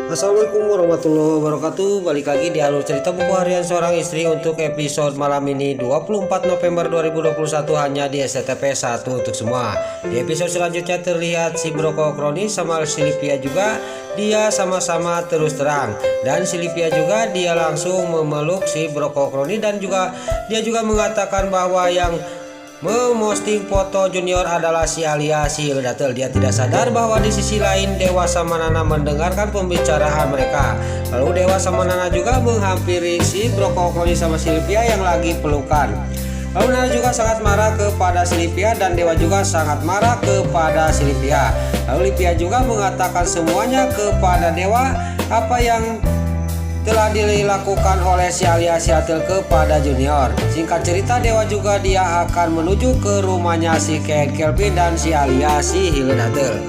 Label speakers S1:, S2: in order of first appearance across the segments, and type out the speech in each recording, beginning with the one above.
S1: Assalamualaikum warahmatullahi wabarakatuh. Balik lagi di alur cerita buku harian seorang istri untuk episode malam ini 24 November 2021 hanya di SCTP 1 untuk semua. Di episode selanjutnya terlihat si Broko Kroni sama Silvia juga dia sama-sama terus terang, dan Silvia juga dia langsung memeluk si Broko Kroni dan juga dia juga mengatakan bahwa yang memosting foto Junior adalah si Alia si Hildatel. Dia tidak sadar bahwa di sisi lain Dewa sama Nana mendengarkan pembicaraan mereka. Lalu Dewa sama Nana juga menghampiri si Brokoli sama Silvia yang lagi pelukan. Lalu Nana juga sangat marah kepada Silvia dan Dewa juga sangat marah kepada Silvia. Lalu Silvia juga mengatakan semuanya kepada Dewa apa yang telah dilakukan oleh si Alia si Hildatel kepada Junior. Singkat cerita, Dewa juga dia akan menuju ke rumahnya si Kelvin dan si Alia si Hildatel.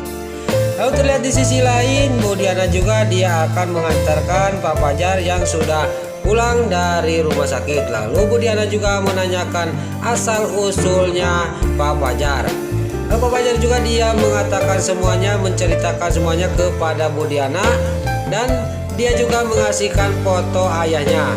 S1: Lalu terlihat di sisi lain, Bu Diana juga dia akan mengantarkan Pak Fajar yang sudah pulang dari rumah sakit. Lalu Bu Diana juga menanyakan asal usulnya Pak Fajar. Lalu Pak Fajar juga dia mengatakan semuanya, menceritakan semuanya kepada Bu Diana, dan dia juga mengasihkan foto ayahnya.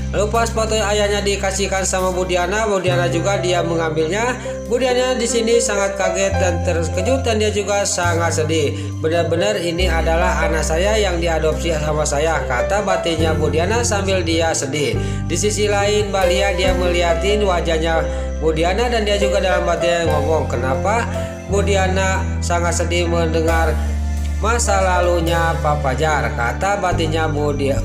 S1: Lalu pas foto ayahnya dikasihkan sama Bu Diana juga dia mengambilnya. Bu Diana di sini sangat kaget dan terkejut dan dia juga sangat sedih. Benar-benar ini adalah anak saya yang diadopsi sama saya, kata batinnya Bu Diana sambil dia sedih. Di sisi lain Balia dia melihatin wajahnya Bu Diana dan dia juga dalam batinnya ngomong, kenapa Bu Diana sangat sedih mendengar masa lalunya Pak Fajar, kata batinnya Balia.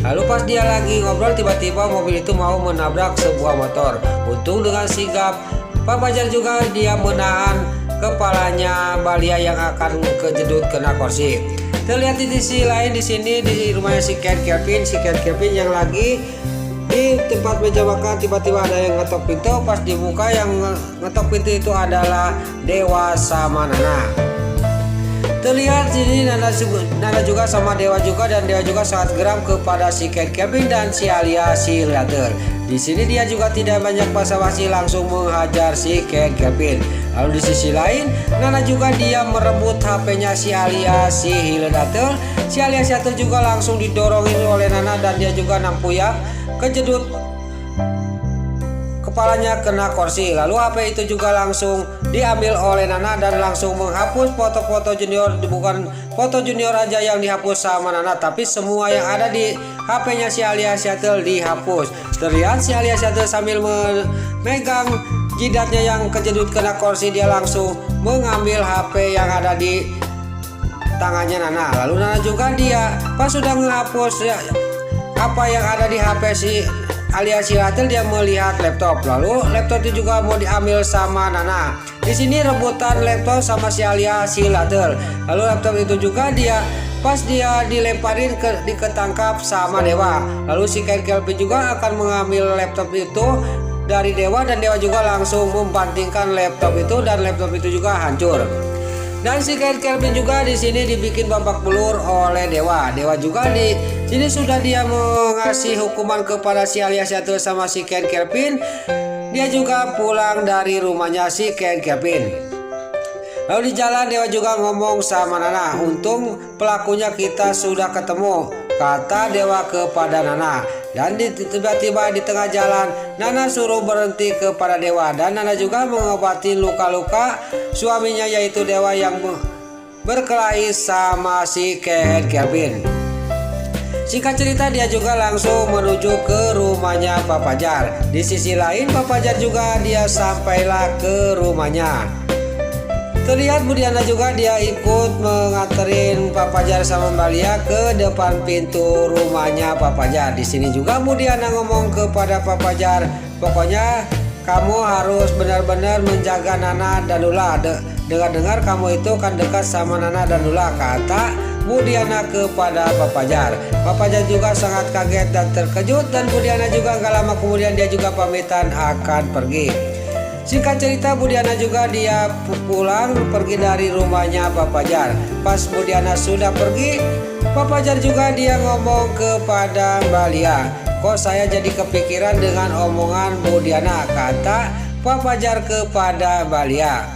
S1: Lalu pas dia lagi ngobrol, tiba-tiba mobil itu mau menabrak sebuah motor. Untung dengan sigap Pak Fajar juga dia menahan kepalanya Balia yang akan kejedut kena kursi. Terlihat di sisi lain di sini di rumahnya si Kelvin yang lagi di tempat meja makan. Tiba-tiba ada yang ngetok pintu. Pas dibuka, yang ngetok pintu itu adalah Dewa sama Nana. Terlihat sini Nana juga sama Dewa juga, dan Dewa juga sangat geram kepada si Kelvin dan si Alia si Hildatel. Di sini dia juga tidak banyak basa-basi, langsung menghajar si Kelvin. Lalu di sisi lain Nana juga dia merebut HP-nya si Alia si Hildatel. Si Alia si Hildatel juga langsung didorongin oleh Nana dan dia juga nampuyak kejedut kepalanya kena kursi. Lalu HP itu juga langsung diambil oleh Nana dan langsung menghapus foto-foto Junior. Bukan foto Junior aja yang dihapus sama Nana, tapi semua yang ada di HP-nya si Alia si Hildatel dihapus. Terlihat si Alia si Hildatel sambil memegang jidatnya yang kejedut kena kursi, dia langsung mengambil HP yang ada di tangannya Nana. Lalu Nana juga dia pas sudah menghapus apa yang ada di HP si Alia si Hildatel, dia melihat laptop. Lalu laptop itu juga mau diambil sama Nana. Di sini rebutan laptop sama si Alia si Hildatel. Lalu laptop itu juga dia pas dia dilemparin ketangkap sama Dewa. Lalu si Kelvin juga akan mengambil laptop itu dari Dewa dan Dewa juga langsung membantingkan laptop itu dan laptop itu juga hancur. Dan si Kelvin juga di sini dibikin babak belur oleh Dewa. Dewa juga di sini sudah dia mengasih hukuman kepada si Alia si Hildatel sama si Kelvin. Dia juga pulang dari rumahnya si Kelvin. Lalu di jalan Dewa juga ngomong sama Nana, untung pelakunya kita sudah ketemu, kata Dewa kepada Nana. Dan tiba-tiba di tengah jalan Nana suruh berhenti kepada Dewa, dan Nana juga mengobati luka-luka suaminya yaitu Dewa yang berkelahi sama si Kelvin. Singkat cerita dia juga langsung menuju ke rumahnya Pak Fajar. Di sisi lain Pak Fajar juga dia sampailah ke rumahnya. Terlihat Bu Diana juga dia ikut menganterin Pak Fajar sama Balia ke depan pintu rumahnya Pak Fajar. Di sini juga Bu Diana ngomong kepada Pak Fajar, pokoknya kamu harus benar-benar menjaga Nana dan Lula. Dengar-dengar kamu itu kan dekat sama Nana dan Lula, kata Bu Diana kepada Pak Fajar. Pak Fajar juga sangat kaget dan terkejut, dan Bu Diana juga gak lama kemudian dia juga pamitan akan pergi. Singkat cerita Bu Diana juga dia pulang pergi dari rumahnya Pak Fajar. Pas Bu Diana sudah pergi, Pak Fajar juga dia ngomong kepada Balia, kok saya jadi kepikiran dengan omongan Bu Diana, kata Pak Fajar kepada Balia.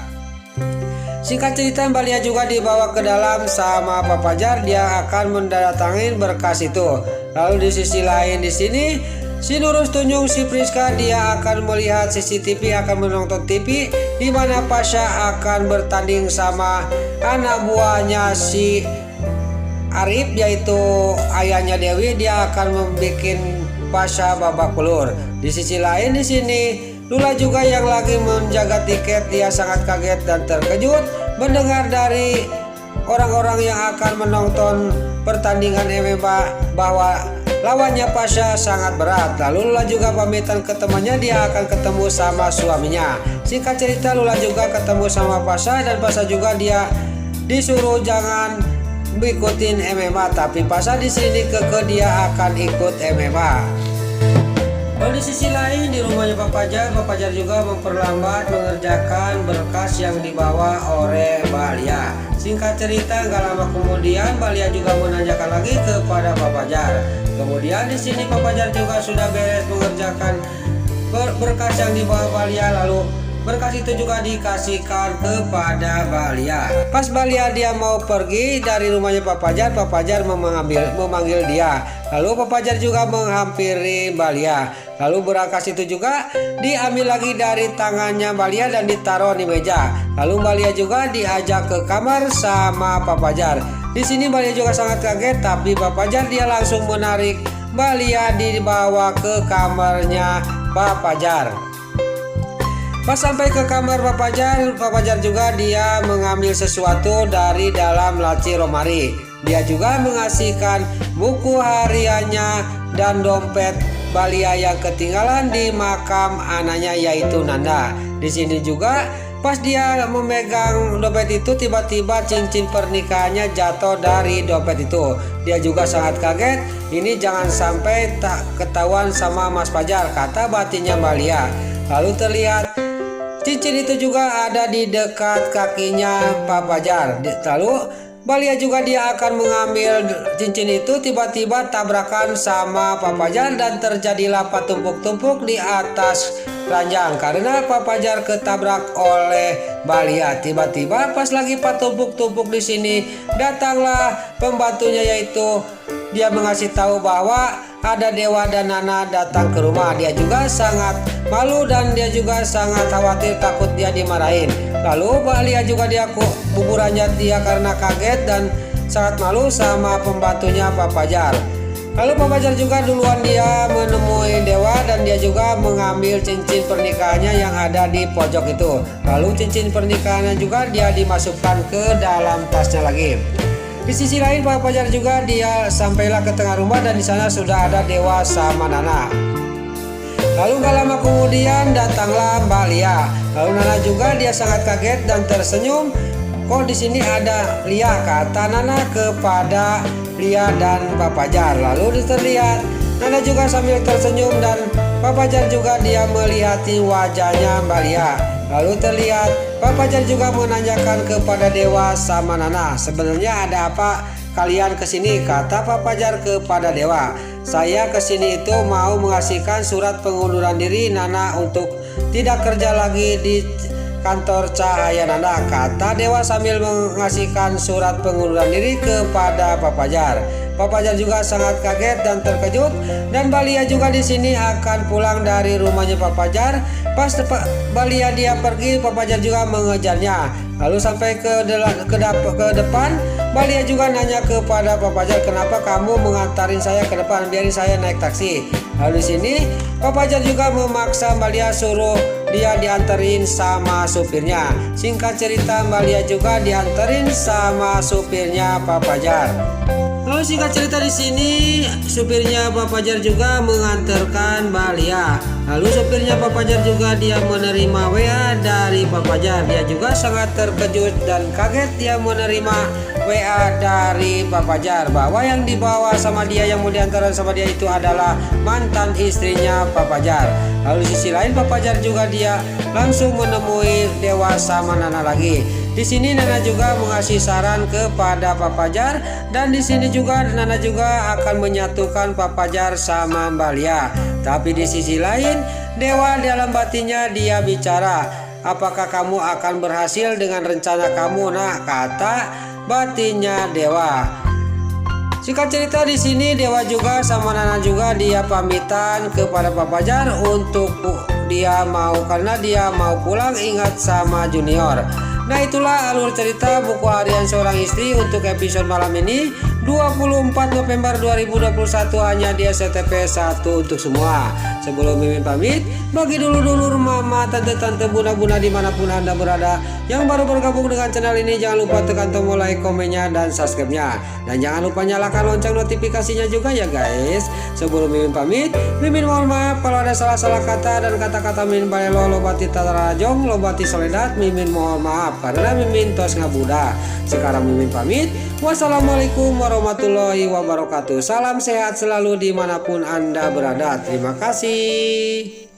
S1: Singkat cerita, Mbak Lia juga dibawa ke dalam sama Pak Fajar. Dia akan mendatangin berkas itu. Lalu di sisi lain di sini, si Nurul tunjuk si Priska, dia akan melihat CCTV, akan menonton TV di mana Pasha akan bertanding sama anak buahnya si Arif, yaitu ayahnya Dewi. Dia akan membuat Pasha babak belur. Di sisi lain di sini, Lula juga yang lagi menjaga tiket. Dia sangat kaget dan terkejut mendengar dari orang-orang yang akan menonton pertandingan MMA bahwa lawannya Pasha sangat berat. Lalu Lula juga pamitan ke temannya, dia akan ketemu sama suaminya. Singkat cerita, Lula juga ketemu sama Pasha dan Pasha juga dia disuruh jangan ikutin MMA, tapi Pasha di sini keke dia akan ikut MMA. Lalu di sisi lain di rumahnya Pak Fajar juga memperlambat mengerjakan berkas yang dibawa oleh Mbak Lia. Singkat cerita, nggak lama kemudian Mbak Lia juga menanyakan lagi kepada Pak Fajar. Kemudian di sini Pak Fajar juga sudah beres mengerjakan berkas yang dibawa Mbak Lia, lalu berkas itu juga dikasihkan kepada Mbak Lia. Pas Mbak Lia dia mau pergi dari rumahnya Pak Fajar memanggil dia. Lalu Pak Fajar juga menghampiri Mbak Lia. Lalu berkas itu juga diambil lagi dari tangannya Mbak Lia dan ditaruh di meja. Lalu Mbak Lia juga diajak ke kamar sama Pak Fajar. Di sini Mbak Lia juga sangat kaget, tapi Pak Fajar dia langsung menarik Mbak Lia dibawa ke kamarnya Pak Fajar. Pas sampai ke kamar Pak Fajar juga dia mengambil sesuatu dari dalam laci lemari. Dia juga mengasihkan buku hariannya dan dompet Mbak Lia yang ketinggalan di makam anaknya yaitu Nanda. Di sini juga pas dia memegang dompet itu, tiba-tiba cincin pernikahannya jatuh dari dompet itu. Dia juga sangat kaget. Ini jangan sampai tak ketahuan sama Mas Fajar, kata batinnya Mbak Lia. Lalu terlihat cincin itu juga ada di dekat kakinya Pak Fajar. Lalu Mbak Lia juga dia akan mengambil cincin itu, tiba-tiba tabrakan sama Pak Fajar dan terjadilah patumpuk-tumpuk di atas ranjang karena Pak Fajar ketabrak oleh Mbak Lia. Tiba-tiba pas lagi patumpuk-tumpuk di sini datanglah pembantunya, yaitu dia mengasih tahu bahwa ada Dewa dan Nana datang ke rumah. Dia juga sangat malu dan dia juga sangat khawatir, takut dia dimarahin. Lalu Mbak Lia juga dia buburannya dia karena kaget dan sangat malu sama pembantunya Pak Fajar. Lalu Pak Fajar juga duluan dia menemui Dewa dan dia juga mengambil cincin pernikahannya yang ada di pojok itu. Lalu cincin pernikahannya juga dia dimasukkan ke dalam tasnya lagi. Di sisi lain Pak Fajar juga dia sampailah ke tengah rumah dan di sana sudah ada Dewa sama Nana. Lalu gak lama kemudian datanglah Mbak Lia. Lalu Nana juga dia sangat kaget dan tersenyum. Kok di sini ada Lia, kata Nana kepada Lia dan Pak Fajar. Lalu terlihat Nana juga sambil tersenyum dan Pak Fajar juga dia melihati wajahnya Mbak Lia. Lalu terlihat Pak Fajar juga menanyakan kepada Dewa sama Nana, sebenarnya ada apa kalian kesini? Kata Pak Fajar kepada Dewa, saya kesini itu mau mengasihkan surat pengunduran diri Nana untuk tidak kerja lagi di kantor Cahaya Nanda, kata Dewa sambil mengasihkan surat pengunduran diri kepada Pak Fajar. Pak Fajar juga sangat kaget dan terkejut dan Mbak Lia juga di sini akan pulang dari rumahnya Pak Fajar. Pas Mbak Lia dia pergi, Pak Fajar juga mengejarnya. Lalu sampai ke depan, Mbak Lia juga nanya kepada Pak Fajar, kenapa kamu mengantarin saya ke depan, biarin saya naik taksi. Lalu di sini Pak Fajar juga memaksa Mbak Lia suruh dia dianterin sama supirnya. Singkat cerita Mbak Lia juga dianterin sama supirnya Pak Fajar. Lalu singkat cerita di sini supirnya Pak Fajar juga mengantarkan Mbak Lia. Lalu supirnya Pak Fajar juga dia menerima WA dari Pak Fajar. Dia juga sangat terkejut dan kaget dia menerima WA dari Pak Fajar bahwa yang dibawa sama dia, yang mau diantar sama dia itu adalah mantan istrinya Pak Fajar. Lalu di sisi lain Pak Fajar juga dia langsung menemui Dewa sama Nana lagi. Di sini Nana juga mengasih saran kepada Pak Fajar dan di sini juga Nana juga akan menyatukan Pak Fajar sama Mbak Lia. Tapi di sisi lain Dewa dalam batinnya dia bicara, apakah kamu akan berhasil dengan rencana kamu, nak, kata batinnya Dewa. Singkat cerita di sini Dewa juga sama Nana juga dia pamitan kepada Pak Fajar untuk dia mau karena dia mau pulang ingat sama Junior. Nah, itulah alur cerita buku harian seorang istri untuk episode malam ini 24 November 2021 hanya di SCTV 1 untuk semua. Sebelum Mimin pamit, bagi dulur-dulur, mama, tante-tante, bunda-bunda dimanapun Anda berada yang baru bergabung dengan channel ini, jangan lupa tekan tombol like, komennya, dan subscribe-nya. Dan jangan lupa nyalakan lonceng notifikasinya juga ya guys. Sebelum Mimin pamit, Mimin mohon maaf kalau ada salah-salah kata dan kata-kata Mimin balelo lobati tatarajong lobati soledat. Mimin mohon maaf karena Mimin tos ngabuda. Sekarang Mimin pamit. Wassalamualaikum warahmatullahi wabarakatuh. Salam sehat selalu dimanapun Anda berada. Terima kasih.